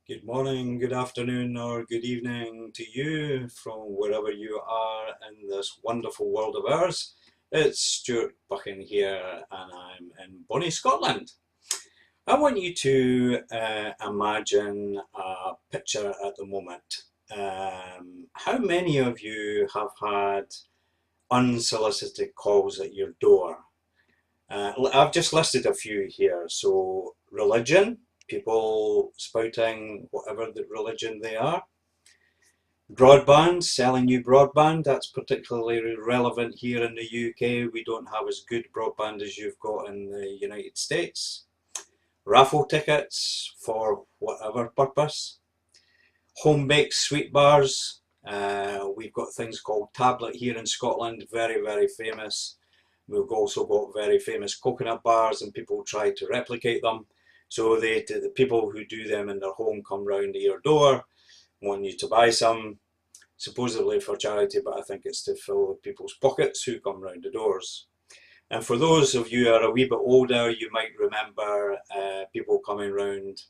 Good morning, good afternoon, or good evening to you from wherever you are in this wonderful world of ours. It's Stuart Buchan here, and I'm in Bonnie, Scotland. I want you to imagine a picture at the moment. How many of you have had unsolicited calls at your door? I've just listed a few here. So, religion, people spouting whatever the religion they are. Broadband, selling you broadband, that's particularly relevant here in the UK. We don't have as good broadband as you've got in the United States. Raffle tickets for whatever purpose. Home baked sweet bars. We've got things called Tablet here in Scotland, very, very famous. We've also got very famous coconut bars, and people try to replicate them. So the people who do them in their home come round to your door, want you to buy some, supposedly for charity, but I think it's to fill people's pockets who come round the doors. And for those of you who are a wee bit older, you might remember people coming round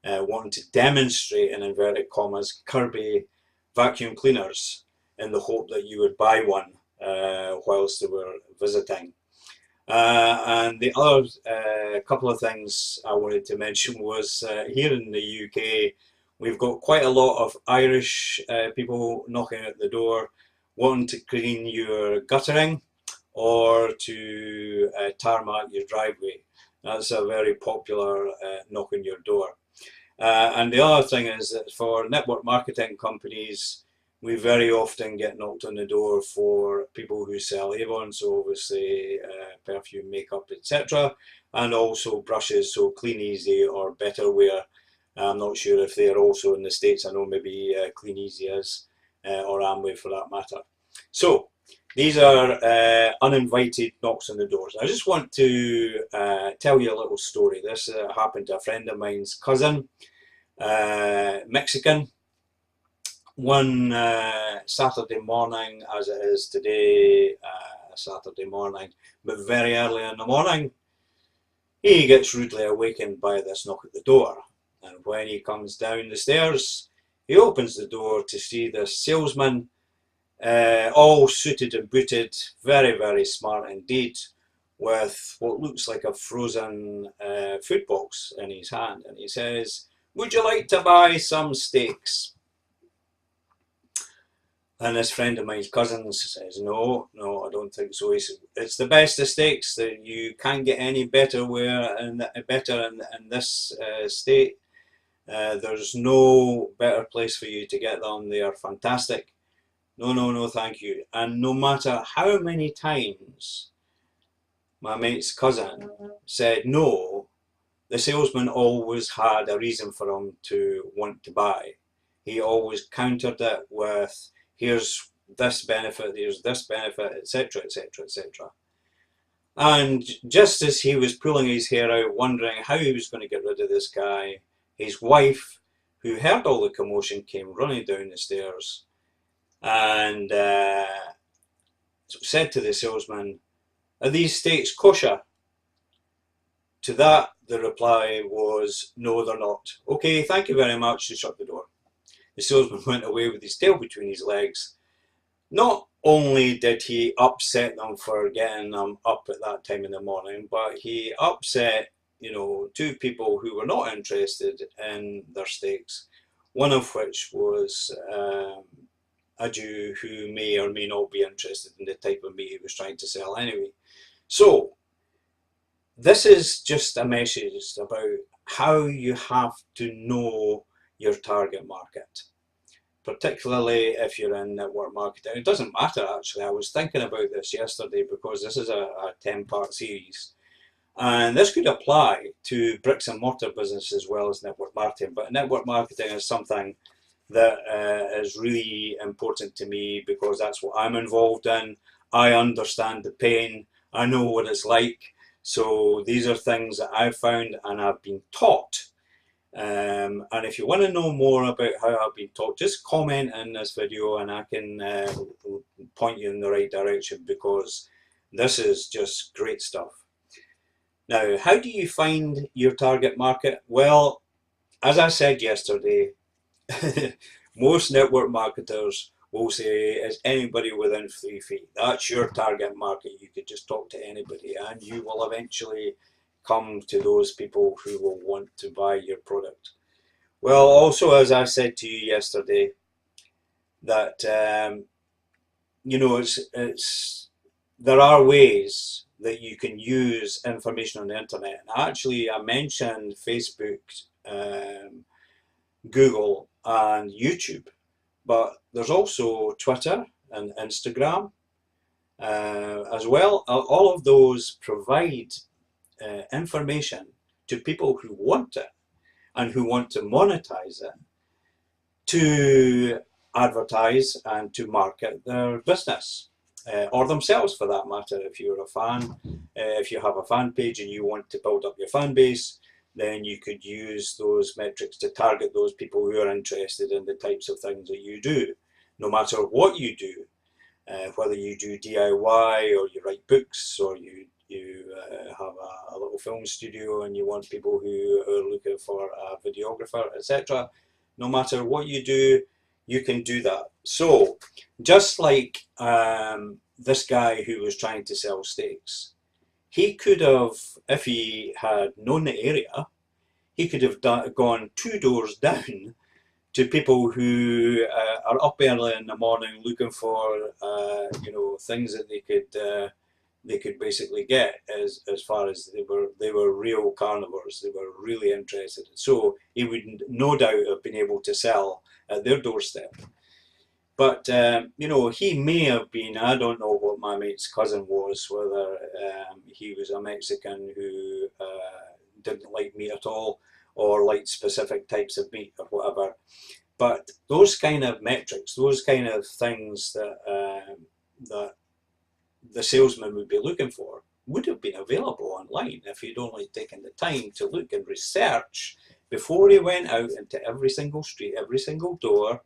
wanting to demonstrate, in inverted commas, Kirby vacuum cleaners in the hope that you would buy one whilst they were visiting. And the other couple of things I wanted to mention was here in the UK, we've got quite a lot of Irish people knocking at the door wanting to clean your guttering or to tarmac your driveway. That's a very popular knock on your door. And the other thing is that for network marketing companies, we very often get knocked on the door for people who sell Avon, so obviously perfume, makeup, etc., and also brushes, so Clean Easy or Better Wear. I'm not sure if they are also in the States. I know maybe Clean Easy is, or Amway for that matter. So these are uninvited knocks on the doors. I just want to tell you a little story. This happened to a friend of mine's cousin, Mexican. One Saturday morning, as it is today, Saturday morning, but very early in the morning, he gets rudely awakened by this knock at the door. And when he comes down the stairs, he opens the door to see this salesman, all suited and booted, very, very smart indeed, with what looks like a frozen food box in his hand. And he says, "Would you like to buy some steaks?" And this friend of mine's cousin says, "No, no, I don't think so." He says, "It's the best of steaks, that you can't get any better where and better in this state. There's no better place for you to get them. They are fantastic. No, no, no, thank you." And no matter how many times my mate's cousin said no, the salesman always had a reason for him to want to buy. He always countered it with, "Here's this benefit, here's this benefit, etc., etc., etc." And just as he was pulling his hair out, wondering how he was going to get rid of this guy, his wife, who heard all the commotion, came running down the stairs and said to the salesman, "Are these steaks kosher?" To that, the reply was, "No, they're not." "Okay, thank you very much," and shut the door. The salesman went away with his tail between his legs. Not only did he upset them for getting them up at that time in the morning, but he upset, two people who were not interested in their steaks, one of which was a Jew who may or may not be interested in the type of meat he was trying to sell anyway. So, this is just a message about how you have to know your target market, particularly if you're in network marketing. It doesn't matter, actually. I was thinking about this yesterday because this is a 10-part series. And this could apply to bricks and mortar business as well as network marketing. But network marketing is something that is really important to me because that's what I'm involved in. I understand the pain. I know what it's like. So these are things that I've found and I've been taught. And if you want to know more about how I've been taught, just comment in this video and I can point you in the right direction because this is just great stuff. Now, how do you find your target market? Well, as I said yesterday, most network marketers will say, is anybody within 3 feet? That's your target market. You could just talk to anybody and you will eventually come to those people who will want to buy your product. Well, also, as I said to you yesterday, that you know, there are ways that you can use information on the internet. And actually, I mentioned Facebook, Google, and YouTube, but there's also Twitter and Instagram as well. All of those provide information to people who want it and who want to monetize it, to advertise and to market their business, or themselves for that matter. If you're a fan, if you have a fan page and you want to build up your fan base, then you could use those metrics to target those people who are interested in the types of things that you do, no matter what you do, whether you do DIY or you write books or you have a little film studio and you want people who are looking for a videographer, etc. No matter what you do, you can do that. So just like this guy who was trying to sell steaks, he could have, if he had known the area, he could have gone 2 doors down to people who are up early in the morning looking for you know, things that they could basically get, as far as they were real carnivores. They were really interested. So he would no doubt have been able to sell at their doorstep. But you know, he may have been, I don't know what my mate's cousin was, whether he was a Mexican who didn't like meat at all, or liked specific types of meat or whatever. But those kind of metrics, those kind of things that that the salesman would be looking for, would have been available online if he'd only taken the time to look and research before he went out into every single street, every single door,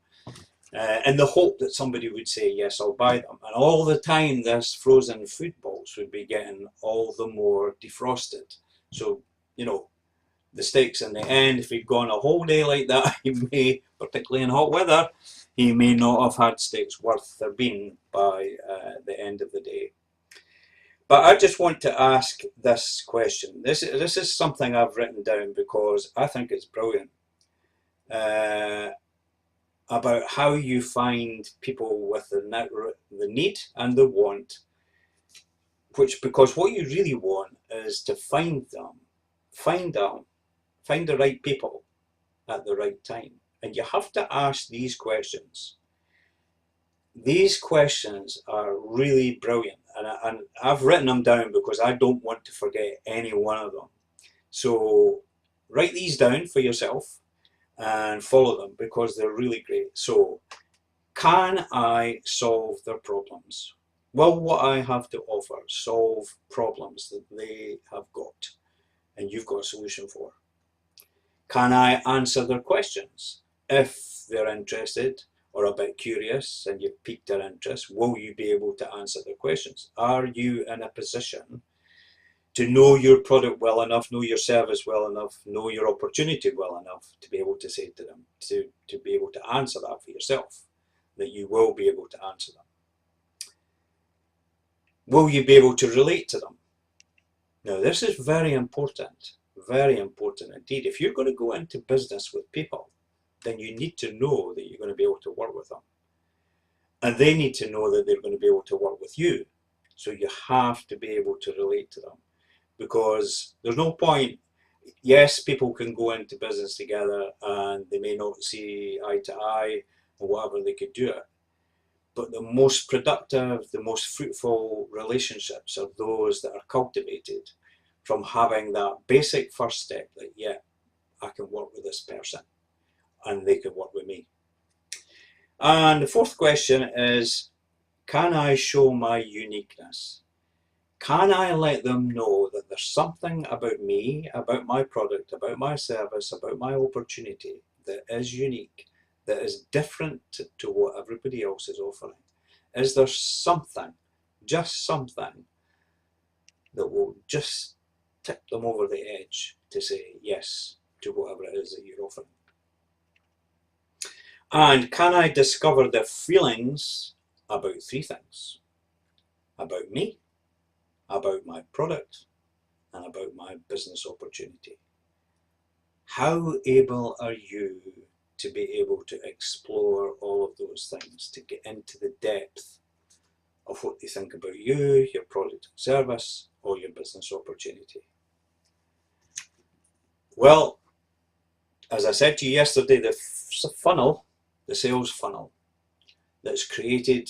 in the hope that somebody would say, yes, I'll buy them. And all the time, this frozen food box would be getting all the more defrosted. So, you know, the steaks in the end, if he'd gone a whole day like that, he may, particularly in hot weather, he may not have had steaks worth their bean by the end of the day. But I just want to ask this question. This is something I've written down because I think it's brilliant. About how you find people with the need and the want, because what you really want is to find the right people at the right time. And you have to ask these questions. These questions are really brilliant, and I've written them down because I don't want to forget any one of them. So write these down for yourself and follow them because they're really great. So, can I solve their problems? Will what I have to offer solve problems that they have got and you've got a solution for? Can I answer their questions? If they're interested or a bit curious and you've piqued their interest, will you be able to answer their questions? Are you in a position to know your product well enough, know your service well enough, know your opportunity well enough to be able to say to them, to be able to answer that for yourself, that you will be able to answer them? Will you be able to relate to them? Now, this is very important indeed. If you're going to go into business with people, then you need to know that you're going to be able to work with them. And they need to know that they're going to be able to work with you. So you have to be able to relate to them. Because there's no point, yes, people can go into business together and they may not see eye to eye or whatever, they could do it. But the most productive, the most fruitful relationships are those that are cultivated from having that basic first step that, yeah, I can work with this person and they can work with me. And the fourth question is, can I show my uniqueness? Can I let them know that there's something about me, about my product, about my service, about my opportunity that is unique, that is different to what everybody else is offering? Is there something, just something, that will just tip them over the edge to say, yes, to whatever it is that you're offering. And can I discover their feelings about three things? About me, about my product, and about my business opportunity. How able are you to be able to explore all of those things, to get into the depth of what they think about you, your product and service, or your business opportunity? Well, as I said to you yesterday, the funnel, the sales funnel that's created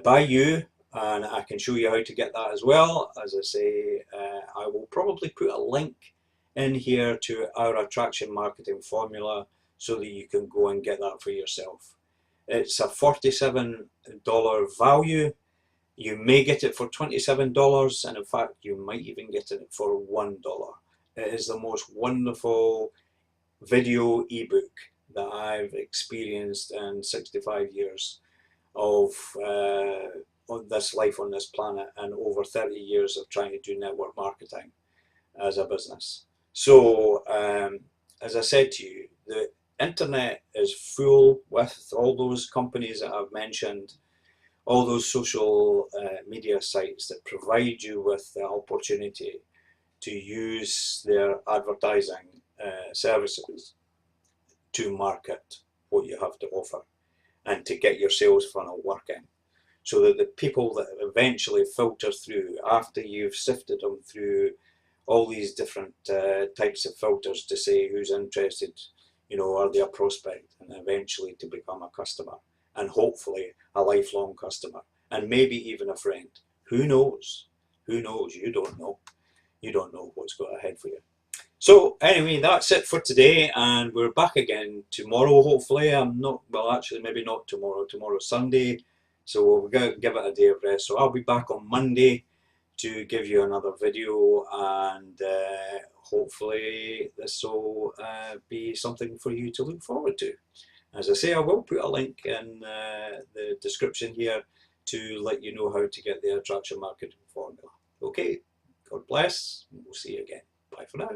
by you, and I can show you how to get that as well. As I say, I will probably put a link in here to our attraction marketing formula so that you can go and get that for yourself. It's a $47 value. You may get it for $27, and in fact you might even get it for $1. It is the most wonderful video ebook that I've experienced in 65 years of this life on this planet, and over 30 years of trying to do network marketing as a business. So as I said to you, the internet is full with all those companies that I've mentioned, all those social media sites that provide you with the opportunity to use their advertising services to market what you have to offer and to get your sales funnel working, so that the people that eventually filter through, after you've sifted them through all these different types of filters to say who's interested, you know, are they a prospect, and eventually to become a customer, and hopefully a lifelong customer, and maybe even a friend. Who knows? Who knows? You don't know. You don't know what's got ahead for you. So anyway, that's it for today, and we're back again tomorrow, hopefully. I'm not, well, actually maybe not tomorrow. Tomorrow's Sunday, so we'll give it a day of rest. So I'll be back on Monday to give you another video, and hopefully this will be something for you to look forward to. As I say, I will put a link in the description here to let you know how to get the attraction marketing formula. Okay, God bless, and we'll see you again. Bye for now.